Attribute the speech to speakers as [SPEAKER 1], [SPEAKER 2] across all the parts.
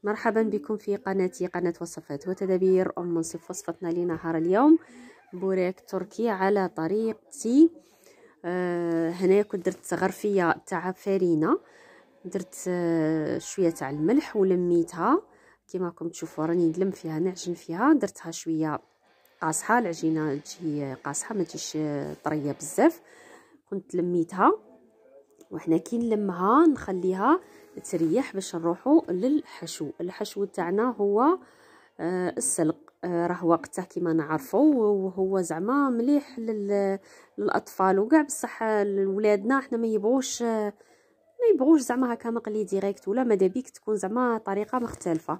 [SPEAKER 1] مرحبا بكم في قناتي قناة وصفات وتدابير أم منصف. وصفتنا لنهار اليوم بوريك تركي على طريقتي. هنايا كنت درت غرفية تاع فرينة، درت شوية تاع الملح ولميتها كما راكم تشوفوا، راني نلم فيها نعجن فيها. درتها شوية قاصحة، العجينة تجي قاصحة ما تجيش طرية بزاف. كنت لميتها وحنا كي نلمها نخليها تريح باش نروحوا للحشو. الحشو تاعنا هو السلق، راه وقته كيما نعرفوا، وهو زعما مليح للاطفال وكاع، بصح لولادنا احنا ما يبغوش زعما هكا مقلي ديريكت، ولا ماذا بيك تكون زعما طريقه مختلفه،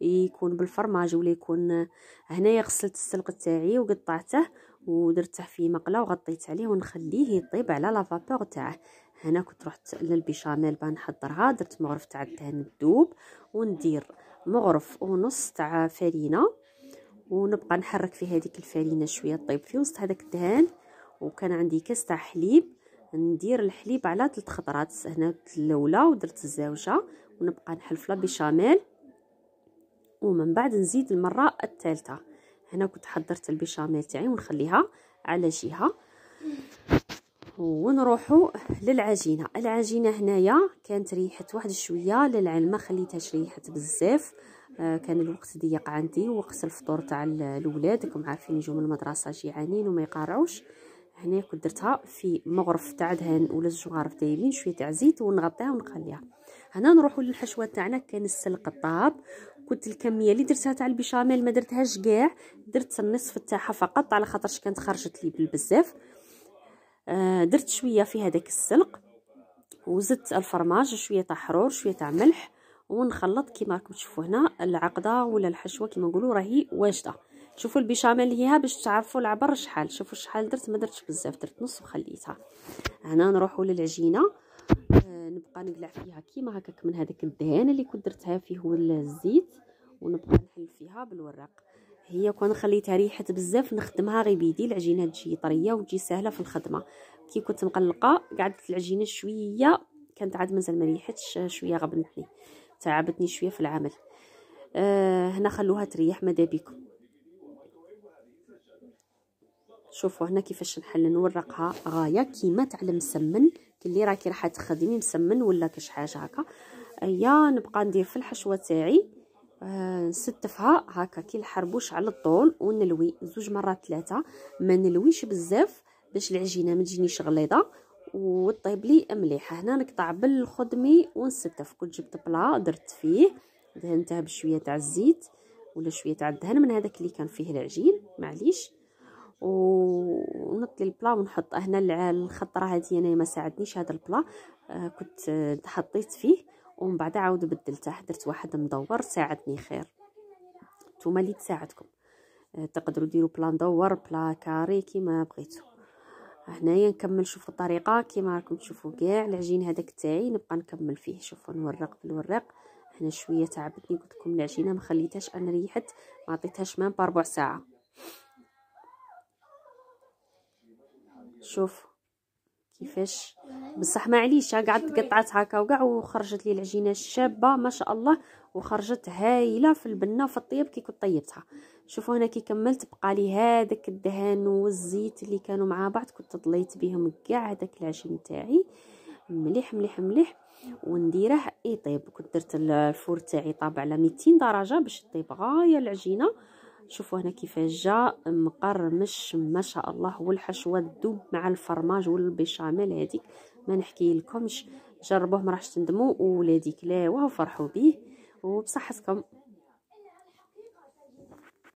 [SPEAKER 1] يكون بالفرماج ولا يكون. هنايا غسلت السلق تاعي وقطعته ودرته في مقله وغطيت عليه ونخليه يطيب على لافابور تاعه. هنا كنت رحت للبيشاميل بنحضرها، درت مغرف تاع الدهن الذوب وندير مغرف ونص تاع فرينه، ونبقى نحرك في هذيك الفرينه شويه طيب في وسط هذاك الدهن. وكان عندي كاس تاع حليب، ندير الحليب على 3 خطرات، هنا الاولى ودرت الزاوجه، ونبقى نحلفلها بيشاميل ومن بعد نزيد المره الثالثه. هنا كنت حضرت البيشاميل تاعي ونخليها على جهه ونروحوا للعجينه. العجينه هنايا كانت ريحت واحد شويه، للعلم ما خليتهاش ريحت بزاف، كان الوقت ضيق عندي، وقت الفطور تاع الاولاد راكم عارفين يجوا من المدرسه جيعانين وما يقارعوش. هنا كنت درتها في مغرف تاع دهن ولا 2 مغارف دايرين، شويه تاع زيت ونغطيها ونخليها. هنا نروحوا للحشوه تاعنا. كان السلق الطاب، كنت الكميه اللي درتها تاع البيشاميل ما درتهاش كاع، درت النصف تاعها فقط على خاطرش كانت خرجت لي بالبزاف. درت شويه في هذاك السلق وزدت الفرماج، شويه تاع حرور، شويه تاع ملح، ونخلط كيما راكم تشوفوا هنا. العقده ولا الحشوه كيما نقولوا راهي واجده. شوفوا البيشاميل هي باش تعرفوا العبر شحال، شوفوا شحال درت، ما درتش بزاف، درت نص وخليتها. هنا نروحوا للعجينه، نبقى نقلع فيها كيما هكاك من هذاك الدهان اللي كنت درتها فيه الزيت، ونبقى نحل فيها بالورق. هي كون خليتها ريحت بزاف نخدمها غير بيدي، العجينه تجي طريه وتجي سهله في الخدمه. كي كنت مقلقه قعدت العجينه شويه، كانت عاد مازال ما ريحتش، شويه غبنتني، تعبتني شويه في العمل. هنا خلوها تريح ماذا بيكم. شوفوا هنا كيفاش نحل نورقها غايه كيما تاع المسمن، كلي راكي راح تخدمي مسمن ولا كاش حاجه هكا. ايا نبقى ندير في الحشوه تاعي، نستفها هكا كي الحربوش على الطول، ونلوي 2 مرات 3، ما نلويش بزاف باش العجينه ما تجينيش غليظه وطيب لي مليحه. هنا نقطع بالخدمي ونستف. كنت جبت بلا درت فيه دهنتها بشويه تاع الزيت ولا شويه تاع الدهن من هذاك اللي كان فيه العجين، معليش، ونطلي البلا ونحط هنا الخطره هذه. انا ما ساعدنيش هذا البلا، كنت حطيت فيه ومن بعد عاود بدلته، درت واحد مدور ساعدني خير. نتوما اللي تساعدكم تقدروا ديروا بلا مدور بلا كاري كيما بغيتوا. هنايا نكمل. شوفوا الطريقه كيما راكم تشوفوا كاع العجين هذاك تاعي نبقى نكمل فيه. شوفوا نورق بالورق. هنا شويه تعبتني، قلت لكم العجينه ما خليتهاش انا ريحت، ما عطيتهاش مام بربع ساعه. شوف كيفاش، بصح معليش قعدت قطعت هكا وكاع وخرجت لي العجينه شابه ما شاء الله، وخرجت هايله في البنه وفي الطيب كي كنت طيبتها. شوفوا هنا كي كملت بقى لي هذاك الدهن والزيت اللي كانوا مع بعض، كنت طليت بهم كاع هذاك العجين تاعي مليح مليح مليح ونديره يطيب. كنت درت الفور تاعي طاب على 200 درجه باش تطيب غايه العجينه. شوفوا هنا كيفاش جا مقرمش ما شاء الله، والحشوه تذوب مع الفرماج والبيشاميل هذيك ما نحكي لكمش. جربوه ما راحش تندموا، وولادي كلاوه وفرحوا به وبصحتكم.